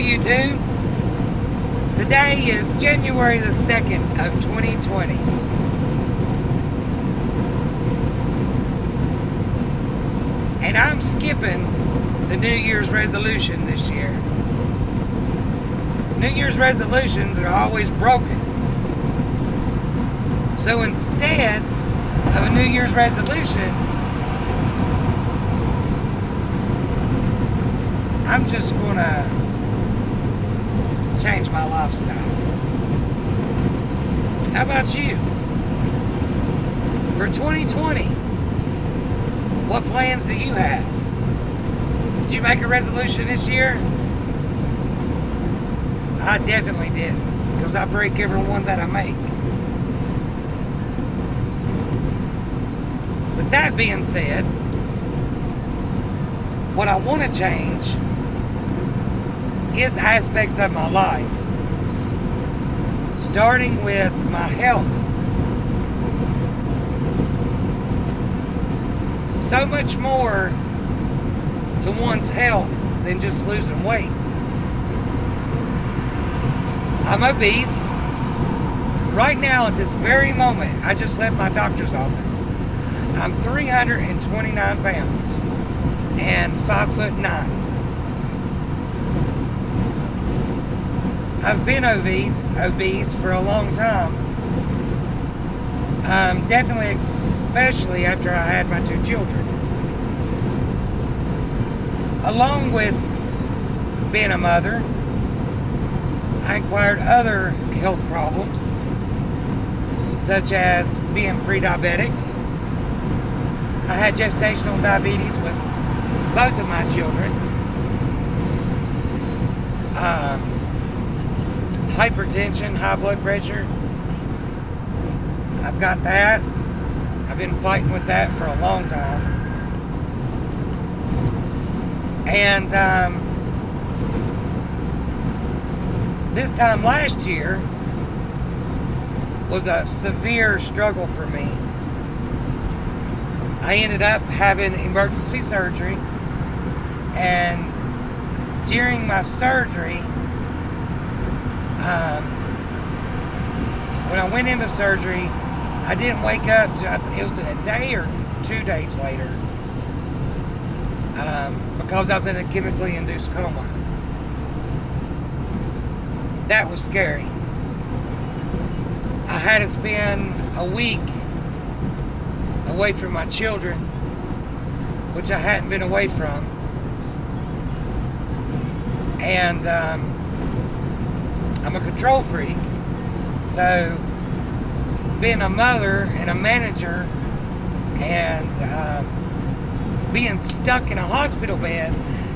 YouTube. Today is January the 2nd of 2020. And I'm skipping the New Year's resolution this year. New Year's resolutions are always broken. So instead of a New Year's resolution, I'm just gonna change my lifestyle. How about you? For 2020, what plans do you have? Did you make a resolution this year? I definitely did, because I break every one that I make. With that being said, what I want to change is aspects of my life, starting with my health. So much more to one's health than just losing weight. I'm obese. Right now, at this very moment, I just left my doctor's office. I'm 329 pounds and 5'9". I've been obese for a long time. Definitely, especially after I had my 2 children. Along with being a mother, I acquired other health problems, such as being pre-diabetic. I had gestational diabetes with both of my children. Hypertension, high blood pressure. I've got that. I've been fighting with that for a long time. And this time last year was a severe struggle for me. I ended up having emergency surgery, and during my surgery, when I went into surgery, I didn't wake up till it was a day or 2 days later, because I was in a chemically induced coma. That was scary. I had to spend a week away from my children, which I hadn't been away from. And I'm a control freak, so being a mother and a manager and being stuck in a hospital bed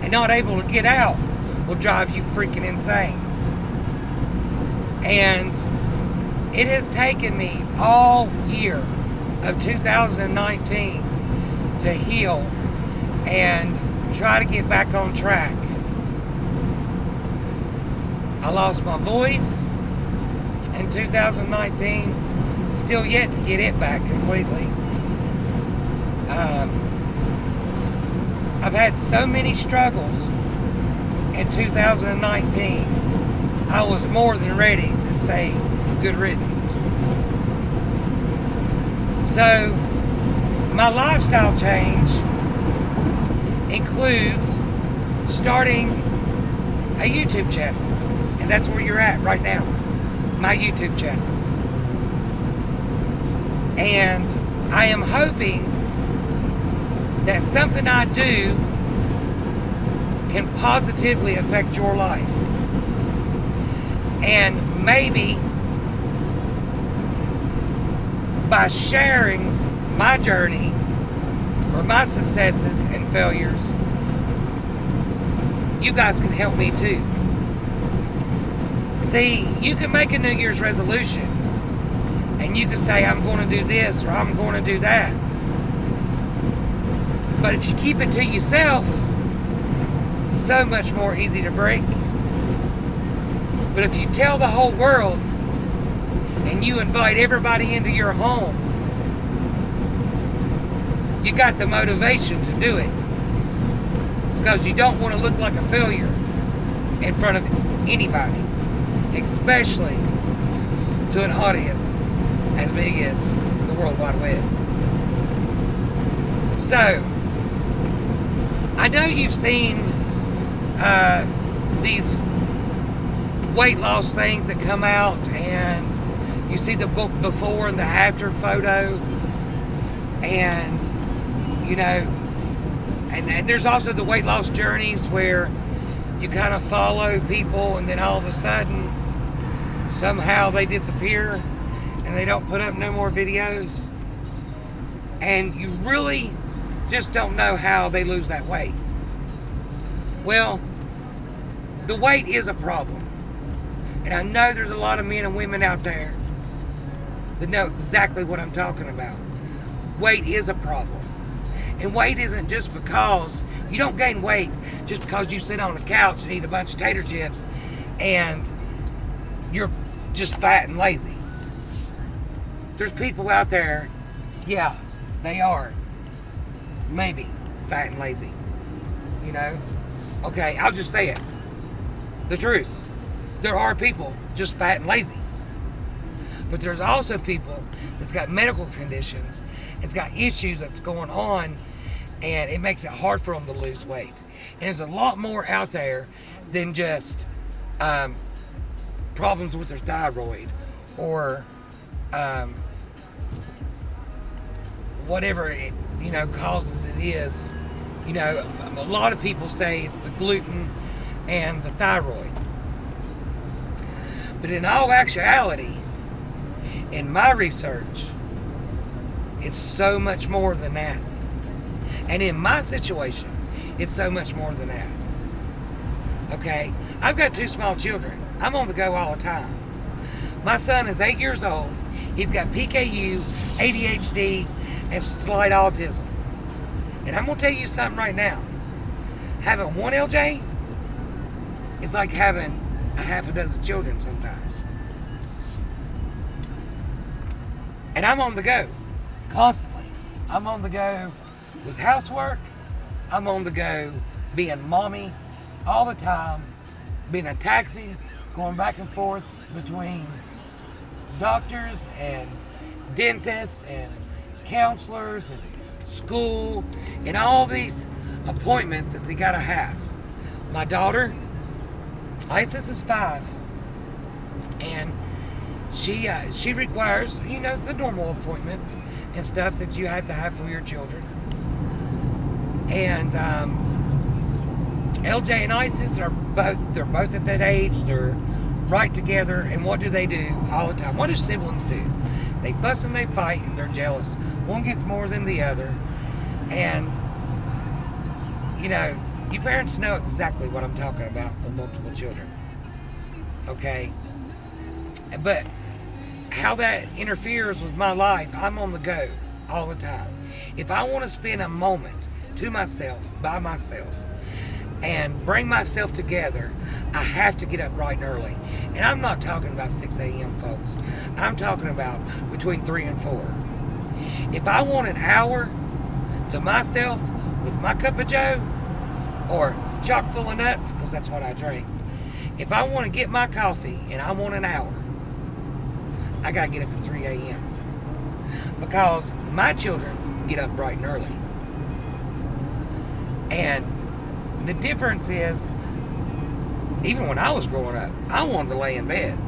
and not able to get out will drive you freaking insane. And it has taken me all year of 2019 to heal and try to get back on track. I lost my voice in 2019, still yet to get it back completely. I've had so many struggles in 2019. I was more than ready to say good riddance. So, my lifestyle change includes starting a YouTube channel. And that's where you're at right now. My YouTube channel. And I am hoping that something I do can positively affect your life. And maybe by sharing my journey or my successes and failures, you guys can help me too. See, you can make a New Year's resolution and you can say, I'm going to do this or I'm going to do that. But if you keep it to yourself, it's so much more easy to break. But if you tell the whole world and you invite everybody into your home, you got the motivation to do it, because you don't want to look like a failure. in front of anybody, especially to an audience as big as the World Wide Web. So, I know you've seen these weight loss things that come out, and you see the book before and the after photo, and you know, and there's also the weight loss journeys where you kind of follow people and then all of a sudden somehow they disappear and they don't put up no more videos, and you really just don't know how they lose that weight. Well, the weight is a problem, and I know there's a lot of men and women out there that know exactly what I'm talking about. Weight is a problem. And weight isn't just because you don't gain weight just because you sit on the couch and eat a bunch of tater chips and you're just fat and lazy. There's people out there, yeah, they are maybe fat and lazy. You know? Okay, I'll just say it. The truth. There are people just fat and lazy. But there's also people that's got medical conditions, it's got issues that's going on, and it makes it hard for them to lose weight. And there's a lot more out there than just problems with their thyroid or whatever it, causes it is. A lot of people say it's the gluten and the thyroid. But in all actuality, in my research, it's so much more than that. And in my situation, it's so much more than that. Okay? I've got 2 small children. I'm on the go all the time. My son is 8 years old. He's got PKU, ADHD, and slight autism. And I'm going to tell you something right now. Having one LJ is like having a half a dozen children sometimes. And I'm on the go constantly. I'm on the go with housework. I'm on the go being mommy all the time, being a taxi, going back and forth between doctors and dentists and counselors and school and all these appointments that they gotta have. My daughter, Isis, is 5, and she requires, the normal appointments and stuff that you have to have for your children. And LJ and Isis they're both at that age. They're right together. And what do they do all the time? What do siblings do? They fuss and they fight and they're jealous. One gets more than the other. And, you parents know exactly what I'm talking about with multiple children. Okay? But how that interferes with my life, I'm on the go all the time. If I want to spend a moment to myself, by myself, and bring myself together, I have to get up bright and early. And I'm not talking about 6 a.m., folks. I'm talking about between 3 and 4. If I want an hour to myself with my cup of joe or chock full of nuts, because that's what I drink, if I want to get my coffee and I want an hour, I got to get up at 3 a.m. because my children get up bright and early. And the difference is, even when I was growing up, I wanted to lay in bed.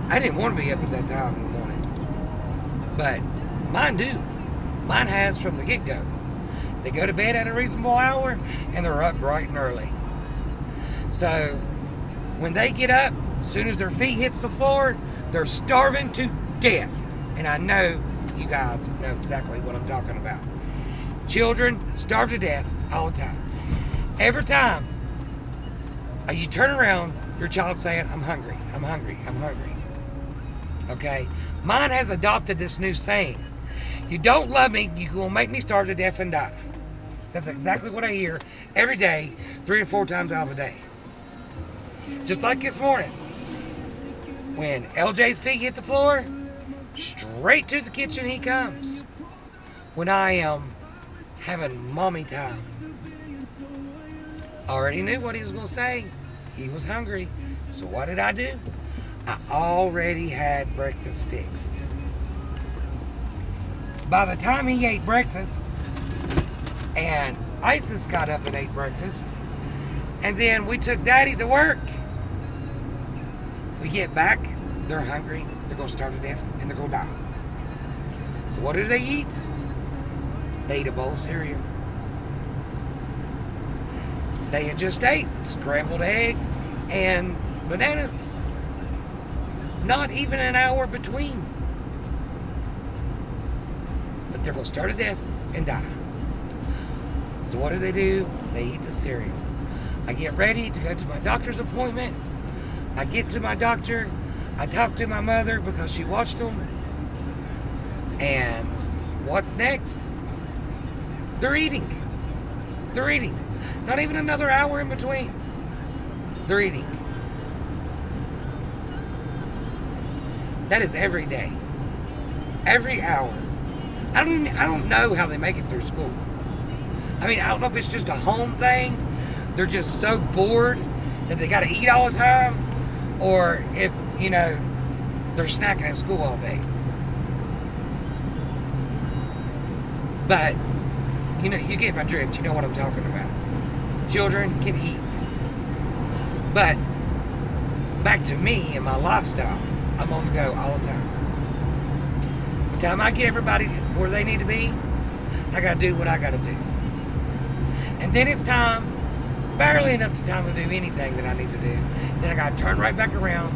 I didn't want to be up at that time in the morning. But mine do. Mine has from the get-go. They go to bed at a reasonable hour, and they're up bright and early. So when they get up, as soon as their feet hits the floor, they're starving to death. And I know you guys know exactly what I'm talking about. Children starve to death all the time. Every time you turn around, your child saying, I'm hungry, I'm hungry, I'm hungry. Okay? Mine has adopted this new saying. You don't love me, you will make me starve to death and die. That's exactly what I hear every day, 3 or 4 times out of a day. Just like this morning. When LJ's feet hit the floor, straight to the kitchen he comes. When I am having mommy time. Already knew what he was going to say. He was hungry. So what did I do? I already had breakfast fixed. By the time he ate breakfast, and Isis got up and ate breakfast, and then we took Daddy to work, we get back, they're hungry, they're going to starve to death, and they're going to die. So what do they eat? They eat a bowl of cereal. They had just ate scrambled eggs and bananas. Not even an hour between. But they're going to starve to death and die. So what do? They eat the cereal. I get ready to go to my doctor's appointment. I get to my doctor. I talk to my mother because she watched them. And what's next? They're eating. They're eating. Not even another hour in between. They're eating. That is every day. Every hour. I don't know how they make it through school. I mean, I don't know if it's just a home thing. They're just so bored that they got to eat all the time. Or if, they're snacking at school all day. But, you get my drift. You know what I'm talking about. Children can eat. But, back to me and my lifestyle. I'm on the go all the time. By the time I get everybody where they need to be, I got to do what I got to do. And then it's time, barely enough time to do anything that I need to do. Then I got to turn right back around,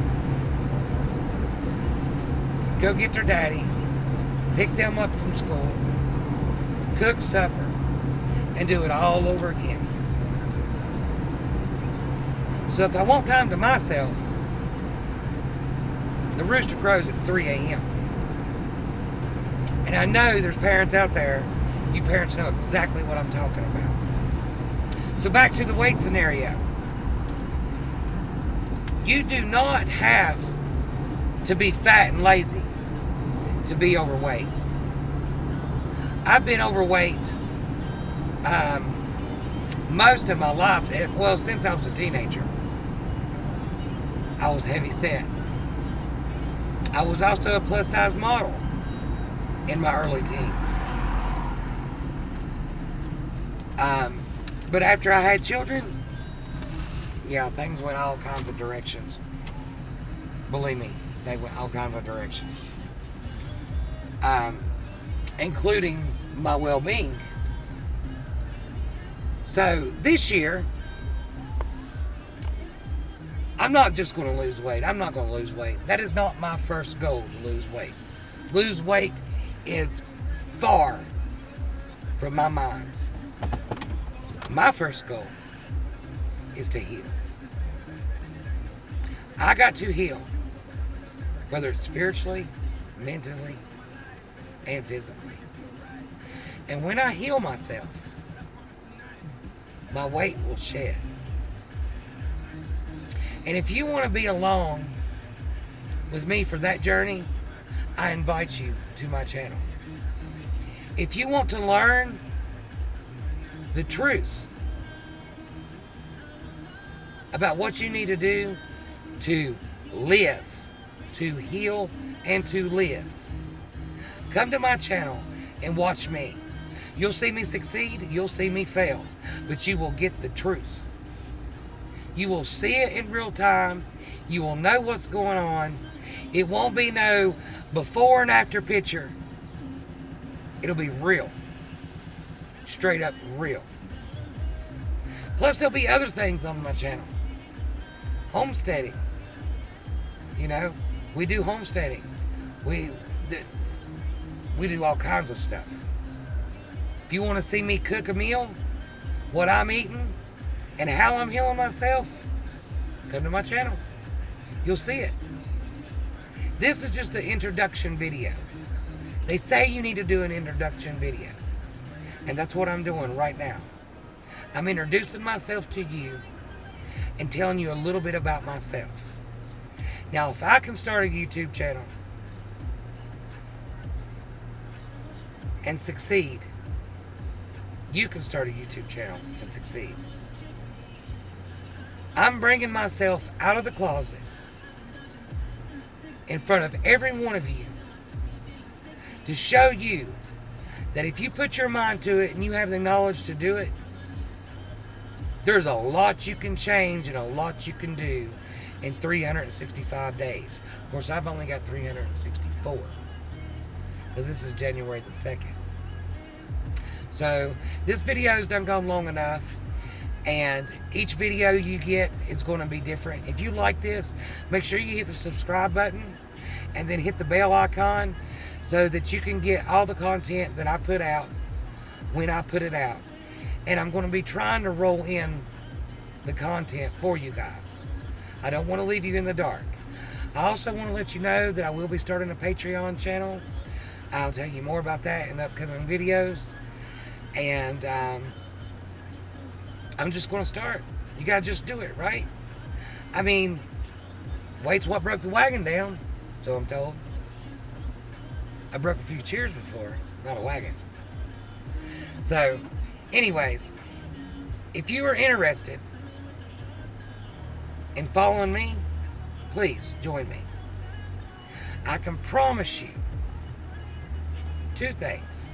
go get their daddy, pick them up from school, cook supper, and do it all over again. So if I want time to myself, the rooster crows at 3 a.m. And I know there's parents out there, you parents know exactly what I'm talking about. So back to the weight scenario. You do not have to be fat and lazy to be overweight. I've been overweight most of my life. Well, since I was a teenager. I was heavy set. I was also a plus size model in my early teens. But after I had children, things went all kinds of directions. Believe me, they went all kinds of directions. Including my well-being. So this year, I'm not just going to lose weight. I'm not going to lose weight. That is not my first goal, to lose weight. Lose weight is far from my mind. My first goal is to heal. I got to heal, whether it's spiritually, mentally, and physically. And when I heal myself, my weight will shed. And if you want to be along with me for that journey, I invite you to my channel. If you want to learn the truth about what you need to do to live, to heal, and to live, come to my channel and watch me. You'll see me succeed, you'll see me fail, but you will get the truth. You will see it in real time. You will know what's going on. It won't be no before and after picture. It'll be real. Straight up real. Plus there'll be other things on my channel. Homesteading. We do homesteading. We do all kinds of stuff. If you want to see me cook a meal, what I'm eating, and how I'm healing myself, come to my channel. You'll see it. This is just an introduction video. They say you need to do an introduction video. And that's what I'm doing right now. I'm introducing myself to you and telling you a little bit about myself. Now, if I can start a YouTube channel and succeed, you can start a YouTube channel and succeed. I'm bringing myself out of the closet in front of every one of you to show you that if you put your mind to it and you have the knowledge to do it, there's a lot you can change and a lot you can do in 365 days. Of course, I've only got 364 because this is January the 2nd. So this video has done gone long enough, and each video you get is going to be different. If you like this, make sure you hit the subscribe button and then hit the bell icon so that you can get all the content that I put out when I put it out. And I'm going to be trying to roll in the content for you guys. I don't want to leave you in the dark. I also want to let you know that I will be starting a Patreon channel. I'll tell you more about that in upcoming videos. And I'm just going to start. You got to just do it, right? I mean, weight's what broke the wagon down, so I'm told. I broke a few chairs before, not a wagon. So, anyways, if you are interested in following me, please join me. I can promise you 2 things.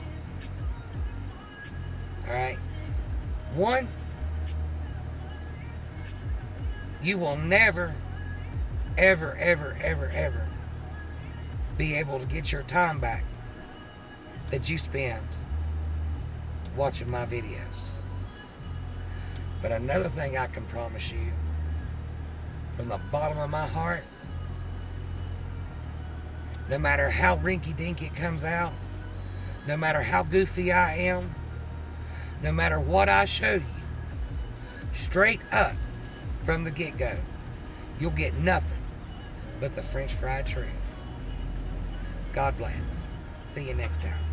Alright? 1, you will never, ever, ever, ever, ever be able to get your time back that you spend watching my videos. But another thing I can promise you from the bottom of my heart, no matter how rinky-dink it comes out, no matter how goofy I am, no matter what I show you, straight up from the get-go, you'll get nothing but the French fried truth. God bless. See you next time.